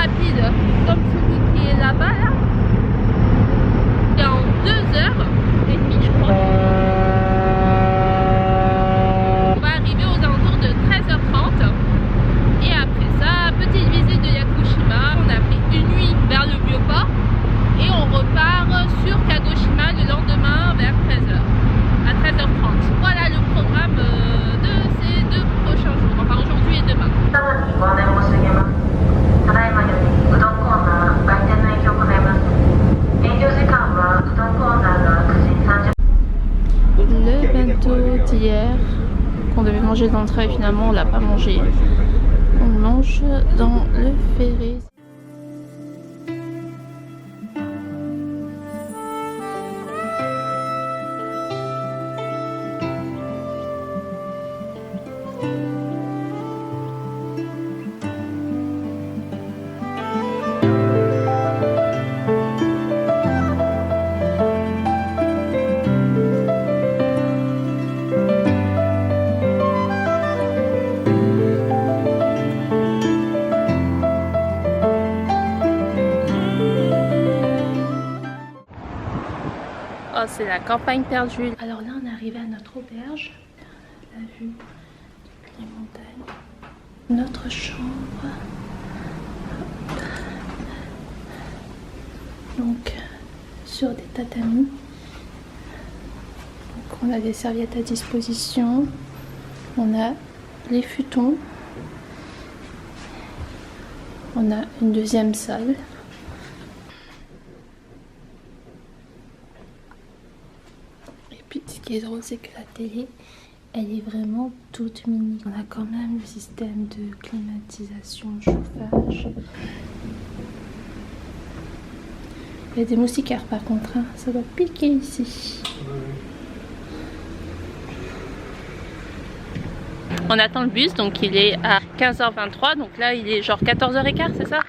rapide comme celui qui est là-bas là. Et en 2h30 je crois. On va arriver aux alentours de 13h30. Et après ça, petite visite de Yakushima. On a pris une nuit vers le Vieux-Port. Et on repart sur Kagoshima le lendemain vers 13h. À 13h30. Voilà le programme de ces 2 prochains jours. Enfin aujourd'hui et demain. Le bento d'hier qu'on devait manger dans le train et finalement on l'a pas mangé. On le mange dans le ferry. Oh, c'est la campagne perdue. Alors là, on est arrivé à notre auberge. La vue, les montagnes. Notre chambre. Donc, sur des tatamis. Donc, on a des serviettes à disposition. On a les futons. On a une deuxième salle. Ce qui est drôle, c'est que la télé, elle est vraiment toute mini. On a quand même le système de climatisation, de chauffage. Il y a des moustiquaires par contre, hein. Ça doit piquer ici. On attend le bus, donc il est à 15h23, donc là il est genre 14h15, c'est ça ?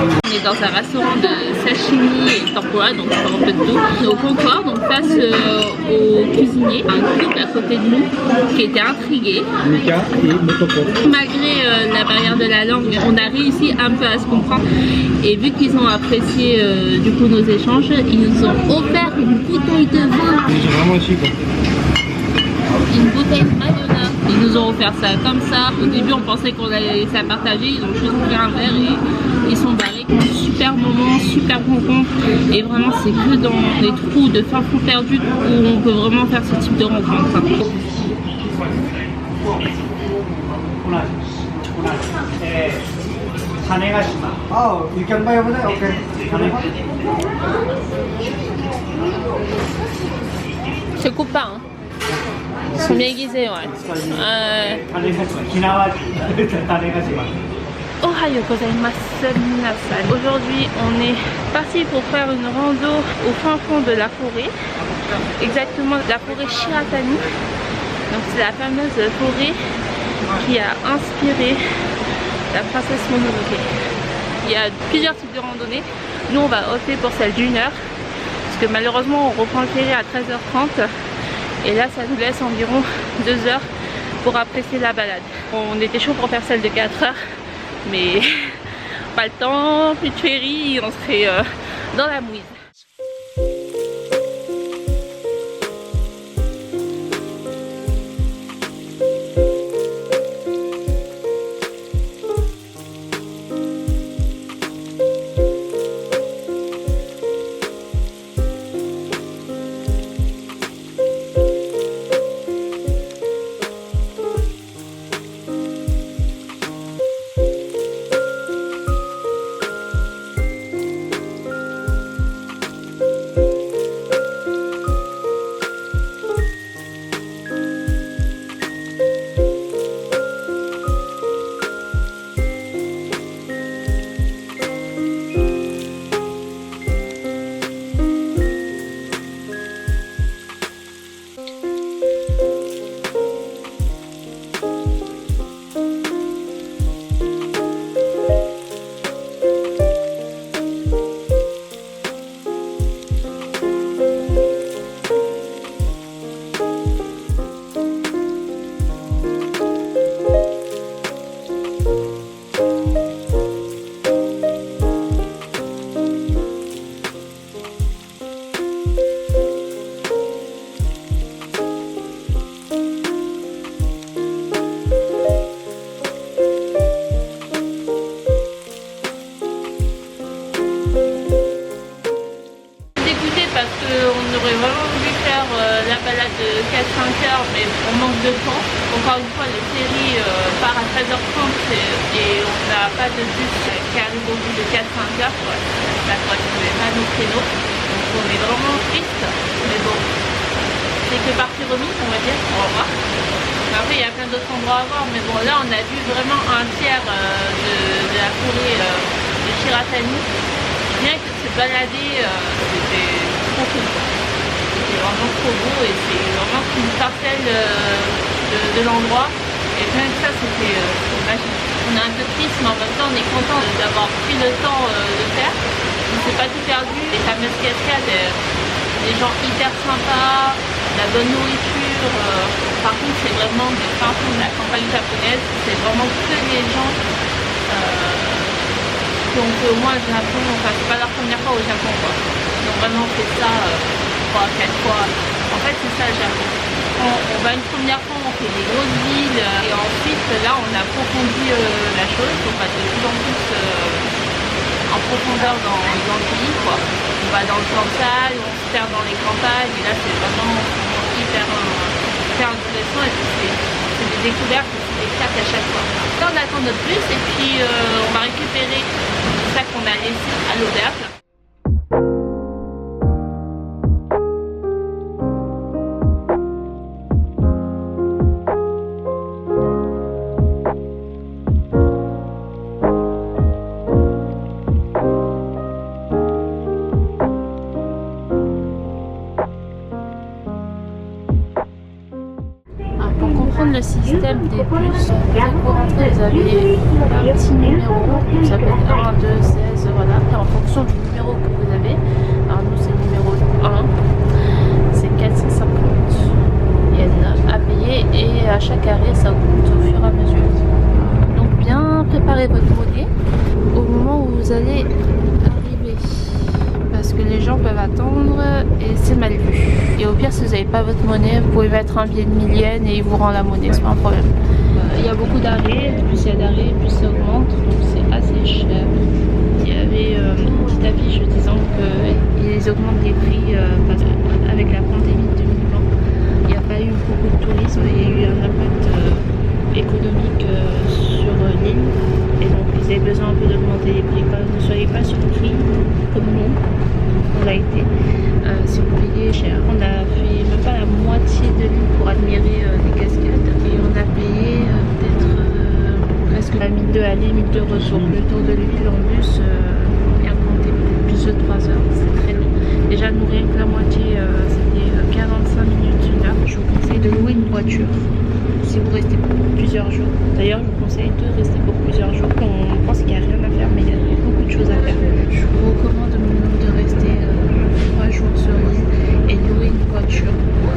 On est dans un restaurant de sashimi et tempura, donc je prends un peu de tout. Au comptoir, donc face au cuisinier, un couple à côté de nous qui était intrigué. Malgré la barrière de la langue, on a réussi un peu à se comprendre. Et vu qu'ils ont apprécié du coup nos échanges, ils nous ont offert une bouteille de vin. J'ai vraiment aussi quoi. Une bouteille de Madonna. Ils nous ont offert ça comme ça. Au début on pensait qu'on allait laisser à partager. Ils ont juste ouvert un verre et ils sont barrés. Super moment, super rencontre. Et vraiment c'est que dans des trous de fin fond perdu où on peut vraiment faire ce type de rencontre. Oh, you can buy over there? Okay. C'est copain, hein. Ils sont bien aiguisés, ouais. Ohayo gozaimasu minasan. Aujourd'hui, on est parti pour faire une rando au fin fond de la forêt. exactement la forêt Shiratani. Donc c'est la fameuse forêt qui a inspiré la princesse Mononoke. Il y a plusieurs types de randonnées. Nous on va opter pour celle d'1 heure parce que malheureusement on reprend le ferry à 13h30 et là ça nous laisse environ 2 heures pour apprécier la balade. On était chaud pour faire celle de 4 heures mais pas le temps, plus de ferry, on serait dans la mouise. De 4-5 heures, mais on manque de temps. Encore une fois, le ferry part à 13h30 et on n'a pas de bus qui arrive au bout de 4-5 heures. Ça ne correspondait pas à nos créneaux. Donc on est vraiment triste. Mais bon, c'est que partie remise, on va dire. On va voir. Après, il y a plein d'autres endroits à voir. Mais bon, là, on a vu vraiment un tiers de la forêt de Shiratani. Rien que de se balader, c'était trop cool. C'est vraiment trop beau et c'est vraiment une parcelle de l'endroit et même ça c'était magique. On est un peu triste mais en même temps on est content d'avoir pris le temps de faire. On ne s'est pas tout perdu, les fameuses cascades, des gens hyper sympas, la bonne nourriture. Par contre c'est vraiment des fins fonds de la campagne japonaise, c'est vraiment que les gens qui ont fait au moins le Japon, enfin c'est pas leur première fois au Japon quoi. Ils ont vraiment fait ça 3-4 fois. En fait c'est ça le Japon. On va une première fois, on fait des grosses villes et ensuite là on approfondit la chose, on va de plus en plus en profondeur dans le pays quoi. On va dans le Kansai, on se perd dans les campagnes et là c'est vraiment hyper intéressant et puis c'est des découvertes, c'est des claques à chaque fois. Là on attend notre bus et puis on va récupérer ça qu'on a laissé à l'auberge. Le système des bus, dès que vous rentrez, vous avez un petit numéro, ça peut être 1, 2, 16, voilà, et en fonction du numéro que vous avez, alors nous c'est le numéro 1, c'est 450 yens à payer et à chaque arrêt ça augmente au fur et à mesure. Donc bien préparez votre monnaie au moment où vous allez arriver. Parce que les gens peuvent attendre et c'est mal vu. Et au pire si vous n'avez pas votre monnaie, vous pouvez mettre un billet de 1000 yens et il vous rend la monnaie, c'est pas un problème. Il y a beaucoup d'arrêts, plus il y a d'arrêts, plus ça augmente, donc c'est assez cher. Il y avait une petite affiche disant qu'ils augmentent les prix parce qu'avec la pandémie de 2020, il n'y a pas eu beaucoup de tourisme, il y a eu un impact économique sur l'île et donc ils avaient besoin un peu d'augmenter les prix. Ne soyez pas surpris comme nous. On l'a été, si vous payez cher. On a fait même pas la moitié de l'île pour admirer les cascades et on a payé peut-être presque la 1002 aller, 1002 retour. Le tour de l'île en bus, bien compté, plus de 3 heures, c'est très long. Déjà nous rien que la moitié c'était voiture si vous restez pour plusieurs jours. D'ailleurs, je vous conseille de rester pour plusieurs jours. On pense qu'il n'y a rien à faire, mais il y a beaucoup de choses à faire. Je vous recommande de rester 3 jours sur l'île et louer une voiture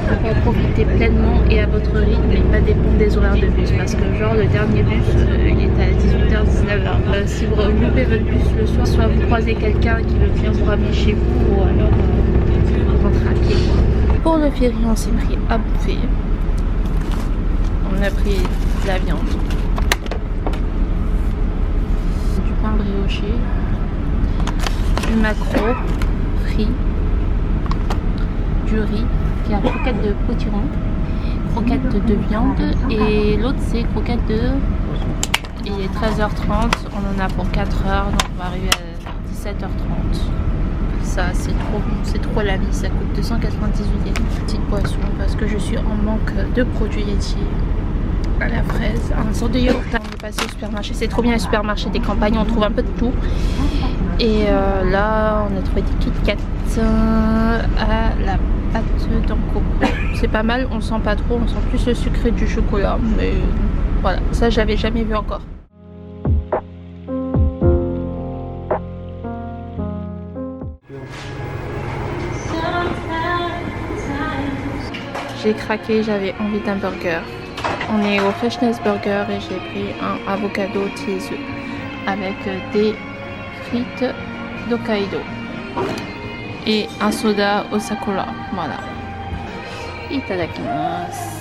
pour en profiter pleinement et à votre rythme et pas dépendre des horaires de bus. Parce que genre le dernier bus, il est à 18h, 19h. Si vous loupez votre bus le soir, soit vous croisez quelqu'un qui veut venir vous ramener chez vous, ou alors vous rentrez à pied, quoi. Pour le ferry, on s'est pris à bouffer. On a pris de la viande, du pain brioché, du maquereau frit, du riz, puis la croquette de potiron, croquette de viande et l'autre c'est croquette de... Il est 13h30, on en a pour 4 heures, donc on va arriver à 17h30. Ça c'est trop bon, c'est trop la vie, ça coûte 298 yens, petite boisson parce que je suis en manque de produits laitiers. À la fraise, un sort de yaourt. On est passé au supermarché, c'est trop bien les supermarchés des campagnes, on trouve un peu de tout. Et là on a trouvé des Kit Kat à la pâte d'enco. C'est pas mal, on sent pas trop, on sent plus le sucré du chocolat, mais voilà, ça j'avais jamais vu encore. J'ai craqué, j'avais envie d'un burger. On est au Freshness Burger et j'ai pris un avocado cheese avec des frites d'Hokkaido et un soda au Sakura. Voilà. Itadakimasu.